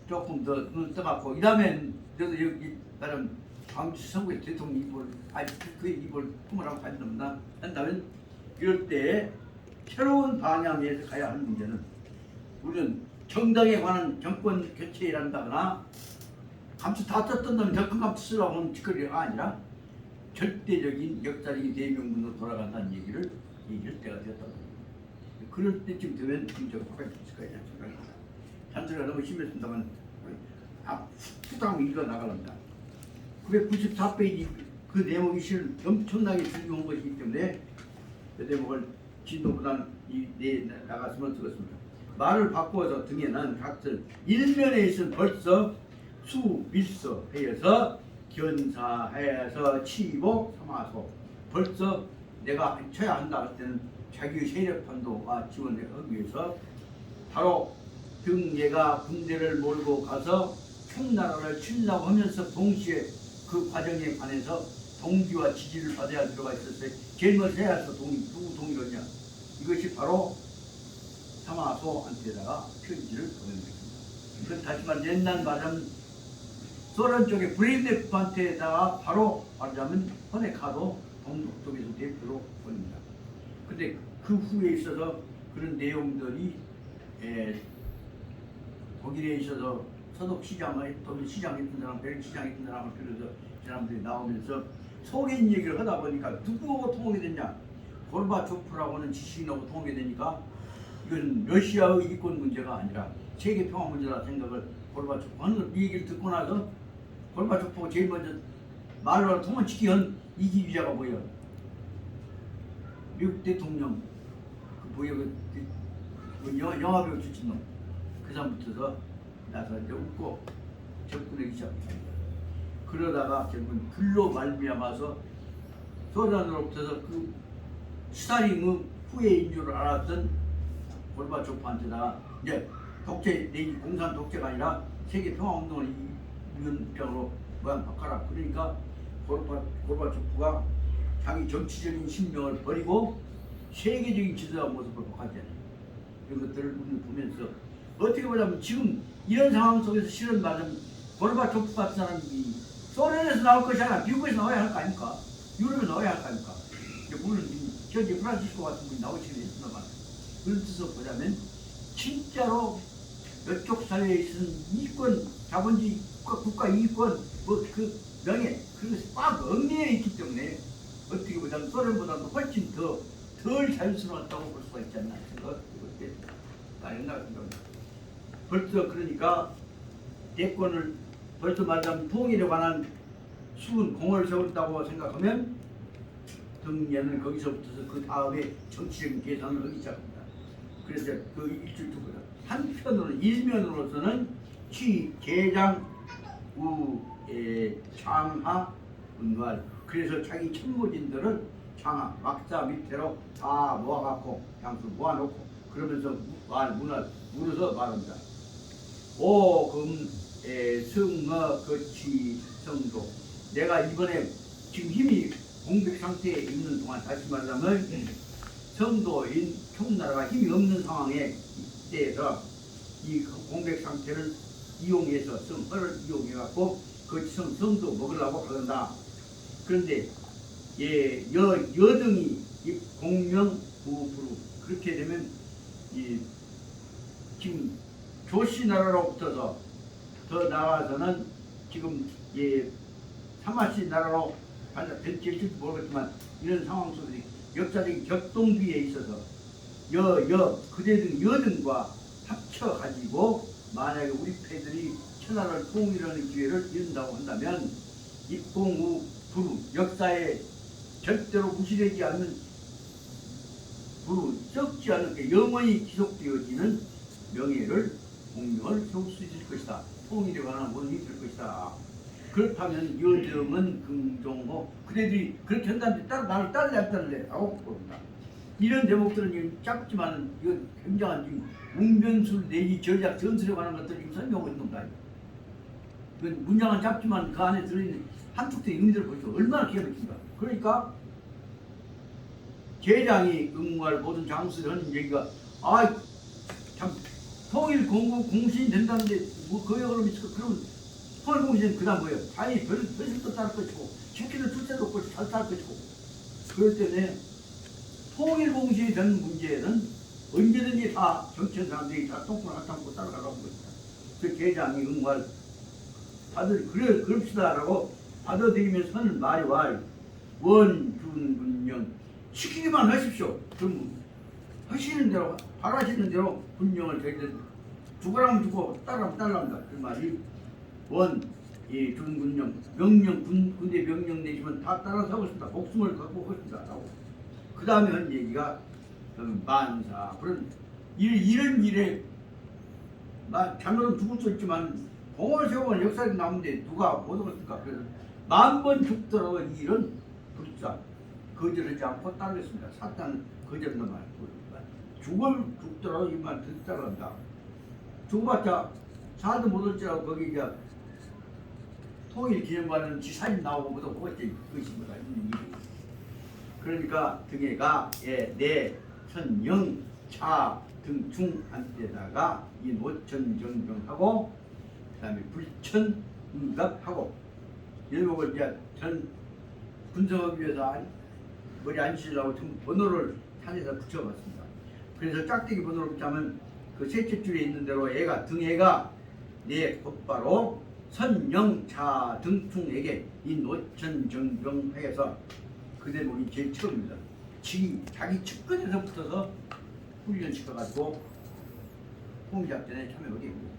조금 더 눈을 떠갖고 이 다음엔 저도 여기 나름 광주 선거에 대통령 입을 그 입을 품으라고 한다면 이럴 때 새로운 방향에서 가야 하는 문제는 우리는 정당에 관한 정권 교체를 한다거나 감투 다 떴던다면 더 큰 감투 쓰라고 하는 짓거리가 아니라 절대적인 역사적인 대명문으로 돌아간다는 얘기를 얘기할 때가 되었다고 합니다. 그럴 때쯤 되면 진짜로 바꿔야 있을 거냐 생각합니다. 잔소리가 너무 심했습니다만 후당 읽어 나가랍니다. 994페이지 그 내용이 실 엄청나게 중요한 것이기 때문에 그 대목을 진도보단 나갔으면 쓰겠습니다. 말을 바꾸어서 등에는 각들 일면에 있은 벌써 수, 밀서, 해여서 견사해서 치복, 삼화소 벌써 내가 쳐야 한다 할 때는 자기의 세력 판도와 지원을 하기 위해서 바로 등예가 군대를 몰고 가서 총나라를 치려고 하면서 동시에 그 과정에 관해서 동기와 지지를 받아야 들어가 있었어요. 제일 먼저 해야 해서 누구 동의였냐. 이것이 바로 삼화소한테다가 편지를 보낸 것입니다. 그건 다시 말해 옛날 말하면 소련 쪽에 브레즈네프한테다가 바로 말하자면 호네카도 동독에서 대표로 보냅니다. 근데 그 후에 있어서 그런 내용들이 독일에 있어서 서독 시장을 독일 시장 했던 사람, 벨 시장 했던 사람을 빌어서 사람들이 나오면서 소련 얘기를 하다 보니까 누구하고 통하게 됐냐? 고르바초프라고 하는 지식인하고 통하게 되니까 이건 러시아의 이권 문제가 아니라 세계 평화 문제라 생각을 고르바초프 하는 이 얘기를 듣고 나서 고르바초프가 제일 먼저 말로 통한 지키한 이기주자가 뭐야? 미국 대통령 영화배우 출신 놈. 그 사람부터서 나서 이제 웃고 접근하기 시작합니다. 그러다가 결국은 불로 말미암아서 소련으로부터서 그 스타링의 후예인 줄 알았던 고르바초프한테다가 이제 독재 내지 공산 독재가 아니라 세계 평화운동을 이런 입장으로 모양 바꿔라. 그러니까 고르바초프가 자기 정치적인 신명을 버리고 세계적인 지도자 모습을 바꿨잖아요. 이런 것들을 우리는 보면서 어떻게 보자면 지금 이런 상황 속에서 실은 말은 고르바초프 같은 사람이 소련에서 나올 것이 아니라 미국에서 나와야 할 거 아닙니까? 유럽에서 나와야 할 거 아닙니까? 물론 현재 프란시스코 같은 분이 나오시긴 했습니다만 그런 뜻으로 보자면 진짜로 이쪽 사회에 있는 이권, 자본주의 국가 이권, 뭐 그 명예 그런 것이 꽉 얽매여 있기 때문에 어떻게 보자면 소련보다도 훨씬 덜 자유스러웠다고 볼 수가 있지 않나 생각 이렇게 생각합니다. 벌써 그러니까 대권을 벌써 말하자면 통일에 관한 수은 공을 세웠다고 생각하면 등예는 거기서부터서 그 다음에 정치적인 계산을 하기 시작합니다. 그래서 그 일주일 두고요. 한편으로는 일면으로서는 취, 개장, 우, 장하, 은괄 그래서 자기 참모진들을 장하, 막자 밑으로 다 모아갖고 양수 모아놓고 그러면서 물어서 말합니다. 오, 금, 승어, 거치, 성도 내가 이번에 지금 힘이 공백 상태에 있는 동안 다시 말하면 성도인 총나라가 힘이 없는 상황에 이때에서 이 공백 상태를 이용해서 성허를 이용해갖고 그 성도 먹으려고 그런다. 그런데 여등이 이 공명부부로 그렇게 되면 지금 조씨 나라로부터서 더 나아가서는 지금 사마씨 나라로 될지도 모르겠지만 이런 상황 속에 역사적인 격동기에 있어서 그대 등 여등과 합쳐가지고 만약에 우리 패들이 천하를 통일하는 기회를 이룬다고 한다면 입공후 부루 역사에 절대로 무시되지 않는 부루 썩지 않게 영원히 지속되어지는 명예를 공명을 세울 수 있을 것이다. 통일에 관한 원이 될 것이다. 그렇다면 여정은 긍정호 그대들이 그렇게 한다는데 나를 따르지 않다는데 라고 봅니다. 이런 대목들은 지금 짧지만 이거 굉장한 지금 웅변술 내지 전략 전술에 관한 것들을 지금 설명하고 있는 겁니다. 그 문장은 짧지만 그 안에 들어있는 한쪽의 의미들을 보시죠. 얼마나 기가 막힙니까? 그러니까 제장이 응무할 모든 장수를 하는 얘기가 참 통일 공신이 된다는데 뭐 그 역으로 미치고 그러면 통일 공신은 그 다음 뭐예요? 아니 별심도 따를 것이고 시키는 출세도 없고 잘 따를 것이고 그럴 때문에 통일 공신이 된 문제는 언제든지 다 정치한 사람들이 다 똥구를 핥아먹고 따라가라고 합니다. 그 제장이 응무할 그럽시다라고 받아들이면서는 말이 원준군령 시키기만 하십시오. 그럼 하시는 대로 바라시는 대로 군령을 저희들 죽으라면 죽고 따라하면 따라합니다. 그 말이 준군령 명령 군대 명령 내시면 다 따라서 하고 싶다. 목숨을 갖고 하고 싶다. 라고 그 다음에 한 얘기가 만사 그런 이런 일에 자녀는 죽을 수 있지만 공을 세우면 역사에 남는데 누가 못 얻었을까? 그래서 10,000번 죽더라도 일은 불사 거절하지 않고 따르겠습니다. 사탄 거절하는 말 죽더라도 이 말 따라간다. 죽어봤자 살도 못 얻지라고 거기 이제 통일 기념관은 지 사진 나오고 뭐도 그것이 것입니다. 그러니까 등에가 내 천영 차 등중 한때다가 이 노천정정하고 그다음에 불천응답하고 이걸 이제 전 분석하기 위해서 머리 안 치려고 좀 번호를 산에서 붙여봤습니다. 그래서 짝대기 번호를 붙자면 그 셋째 줄에 있는 대로 등애가 내 곧바로 선영차 등충에게 이 노천정병하여서 그 대목이 제일 처음입니다. 지금 자기 측근에서 붙어서 훈련시켜가지고 홍작전에 참여하게 됩니다.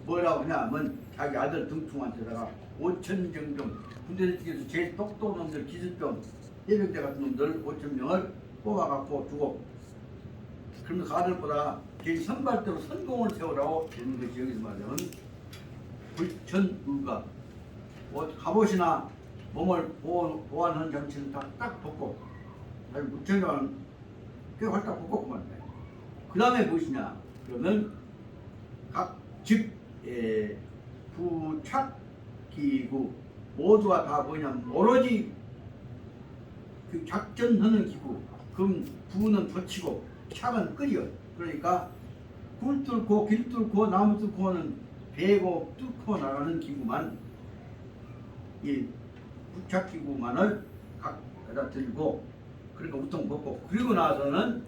뭐라고 하냐면 자기 아들 등충한테다가 5,000정병 군대 중에서 제일 똑똑한 놈들 기습병 해병대 같은 놈들 5,000명을 뽑아갖고 주고 그러면서 아들보다 제일 선발대로 선공을 세우라고 되는 것이 여기서 말하면 불천의가 갑옷이나 몸을 보완하는 장치는 딱 벗고 무천장은 꽤 활짝 벗고 그만 돼. 그 다음에 무엇이냐 그러면 즉 부착기구 모두가 다 뭐냐면 오로지 그 작전하는 기구 그럼 부는 붙이고 착은 끓여 그러니까 굴 뚫고 길 뚫고 나무 뚫고는 베고 뚫고 나가는 기구만 이 부착기구만을 각에다 들고 그러니까 우통 벗고 그리고 나서는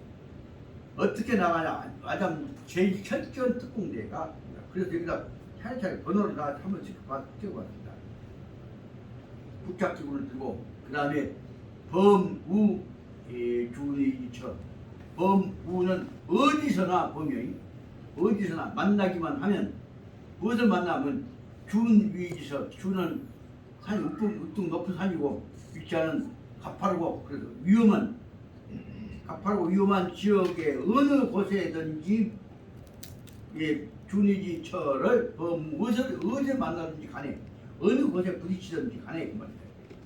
어떻게 나가냐 아담 제일 철저한 특공대가 그래서 여기다 차례차례 번호를 다 한 번씩 찍어봤습니다. 부착기구를 들고 그 다음에 범우 주의처 범우는 어디서나 범용이 어디서나 만나기만 하면 무엇을 만나면 준위지서 주는 산이 우뚝 높은 산이고 위치하는 가파르고 그래서 가파르고 위험한 지역의 어느 곳에든지 준위지처를 무엇을 어디서 만나든지 간에 어느 곳에 부딪히든지 간에 그 말이에요.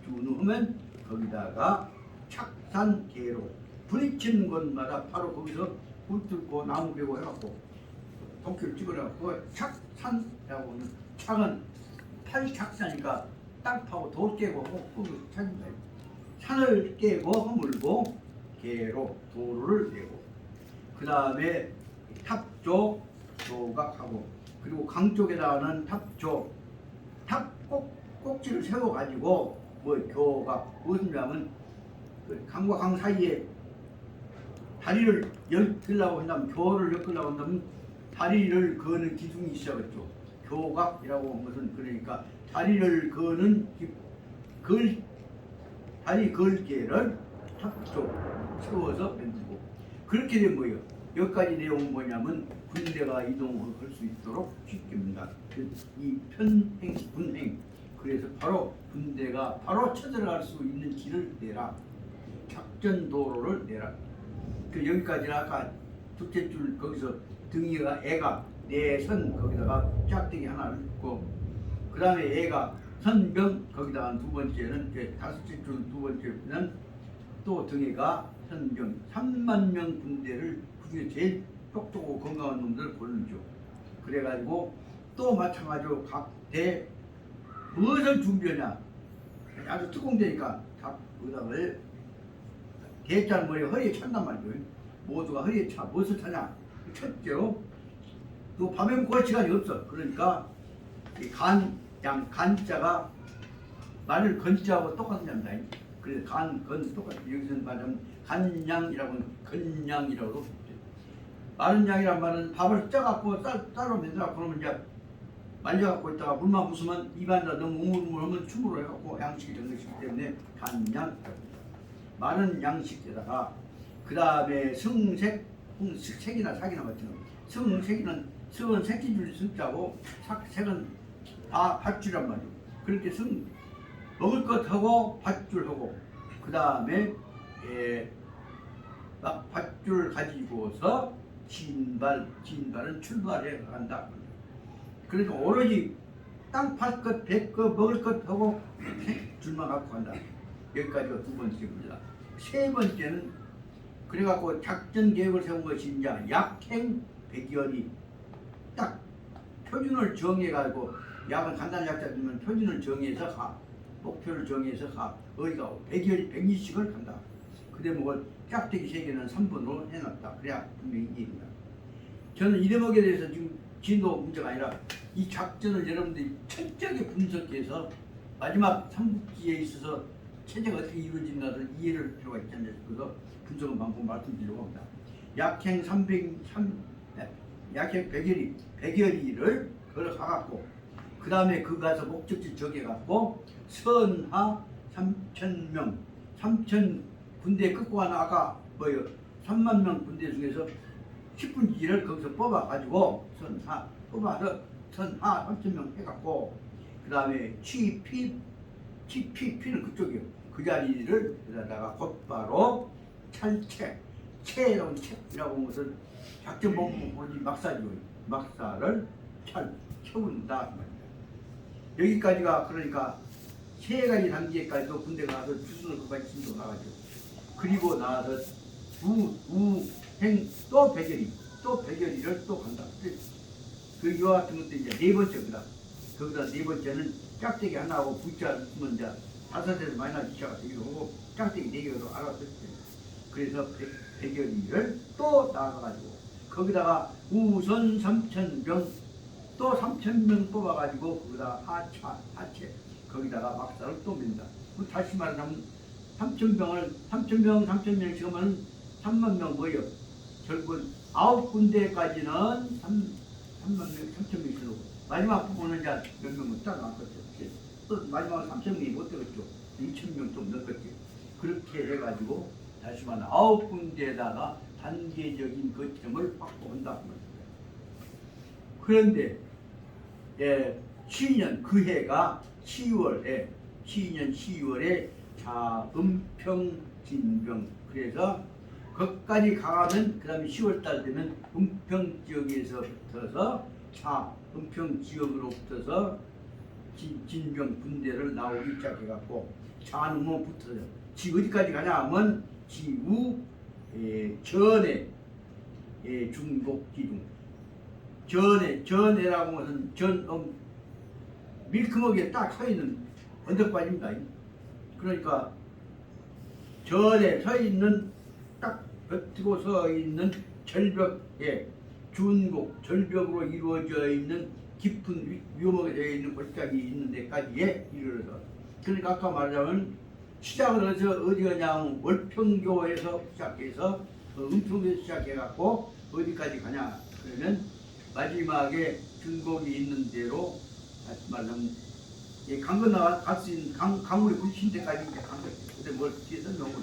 준우하면 거기다가 착산계로 부딪히는 곳마다 바로 거기서 굴 뚫고 나무 베고 해갖고 도끼를 찍어내갖고 착산이라고 하는 착은 팔착사니까 땅 파고 돌 깨고 그 착입니다. 산을 깨고 허물고 계로 도로를 내고 그 다음에 탑조 조각하고 그리고 강 쪽에다가는 탑조 꼭지를 세워가지고 교각 무엇이냐면 그 강과 강 사이에 다리를 엮으려고 한다면 교를 엮으려고 한다면 다리를 거는 기둥이 있어야겠죠. 교각이라고 한 것은 그러니까 다리를 거는 다리 걸개를 탑조 세워서 만들고 그렇게 되면 뭐예요? 여기까지 내용은 뭐냐면 군대가 이동할 수 있도록 시킵니다. 이 편행, 군행. 그래서 바로 군대가 바로 쳐들어갈 수 있는 길을 내라. 작전 도로를 내라. 그 여기까지는 아까 둘째 줄 거기서 등이가 애가 내선 거기다가 짝대기 하나를 넣고 그 다음에 애가 선병 거기다가 두 번째는 이제 다섯째 줄 두 번째는 또 등에가 선병 3만 명 군대를 그중에 제일 똑똑하고 건강한 놈들 고르죠. 그래가지고 또 마찬가지로 각대 무엇을 준비하냐 아주 특공대니까 각 의당을 대자는 머리에 허리에 찬단 말이죠. 모두가 허리에 차 무엇을 차냐 첫째로 또 밤에 구할 시간이 없어. 그러니까 이 간자가 말을 건자하고 똑같은 겁니다. 그래서 건 똑같아. 여기서는 말하면 간양이라고 건양이라고 마른 양이란 말은 밥을 쪄갖고 쌀로 만들어갖고 그러면 이제 말려갖고 있다가 물만 부수면 입안에다 너무 우물우물하면 춤으로 해갖고 양식이 되는 것이기 때문에 간양 마른 양식에다가 그 다음에 승색 색이나 사기나 같은 거 승색이는 승은 새끼줄 승자고 색은 다 밧줄이란 말이에요. 그렇게 먹을 것하고 밧줄하고 그 다음에 막 밧줄 가지고서 진발은 출발해 간다. 그러니까 오로지 땅팔 것, 백 것, 먹을 것하고 줄만 갖고 간다. 여기까지가 두 번째 문제다. 세 번째는 그래갖고 작전 계획을 세운 것이 이제 약행 백열이 딱 표준을 정해가지고 약은 간단한 약자들면 표준을 정해서 가 목표를 정해서 가 어디가 백일씩을 간다. 그래 먹을 짝대기 세 개는 3번으로 해놨다. 그래야 분명히 이깁니다. 저는 이 대목에 대해서 지금 진도 문제가 아니라 이 작전을 여러분들이 철저하게 분석해서 마지막 삼국지에 있어서 체제가 어떻게 이루어진가를 이해를 할 필요가 있지 않냐 싶어서 분석은 방법 말씀드리려고 합니다. 약행 100여리를 걸어가갖고 그 다음에 그 가서 목적지 정해갖고 선하 3,000명 3,000 군대 끌고 가는 아까 뭐예요? 3만 명 군대 중에서 10분지를 거기서 뽑아가지고 뽑아서 선하 3,000명 해갖고 그 다음에 피는 그쪽이요. 그 자리를 여기다가 곧바로 채라고 채라고 하는 것은 작전 본부 막사죠. 막사를 채운다. 여기까지가 그러니까 세 가지 단계까지도 군대가 가서 주순을 그까지 진도 나가죠. 그리고 나서 우행 또 백여리를 또 간다. 그 이와 같은 것도 이제 네 번째입니다. 거기다 네 번째는 짝대기 하나하고 V자 쓰면 이제 다섯에서 마이너스 C가 되기도 하고 짝대기 네 개로 알아서 그래서 백여리를 또 나가가지고 거기다가 우선 3,000명 또 3,000명 뽑아가지고 거기다가 하체 거기다가 막사를 또 민다. 다시 말하면 3,000명씩 하면 3만 명 뭐예요? 결국은 9군데까지는 3만 명, 3,000명씩 들어오고 마지막 부분은 이제 몇 명은 딱 나왔겠죠. 또 마지막은 3,000명이 못 되겠죠. 2,000명 좀 넣었겠지. 그렇게 해가지고 다시 말하면 9군데에다가 단계적인 거점을 확보한다. 그런데 시년 그 해가 10년 10월에 은평진병 그래서 거기까지 가면 그 다음에 10월달 되면 은평 지역에서 붙어서 은평 지역으로 붙어서 진병 군대를 나오기 시작해갖고 자는뭐 붙어요. 어디까지 가냐 하면 지우 전에 중곡기둥 전에라고 하는 밀크먹이에 딱 서있는 언덕바지입니다. 그러니까 전에 서있는 딱 버티고 서있는 절벽에 중곡 절벽으로 이루어져 있는 깊은 위험하게 되어 있는 골짜기 있는 데까지에 이르러서 그러니까 아까 말하자면 시작을 어디 가냐 월평교에서 시작해서 은평에서 시작해갖고 어디까지 가냐 그러면 마지막에 중곡이 있는 대로 다시 말하면 강 건너갈 수 있는 강물이 부딪힌 데까지 이제 간 거죠. 근데 뭘 뒤에서 넘을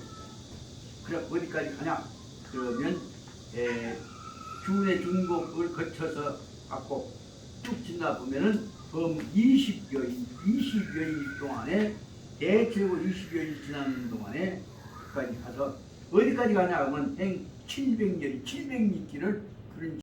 그래 어디까지 가냐? 그러면 중의 중국을 거쳐서 갖고 쭉 지나 보면은 범 20여일 동안에 대체로 20여일 지나는 동안에 끝까지 가서 어디까지 가냐 하면 행 700년, 700리길을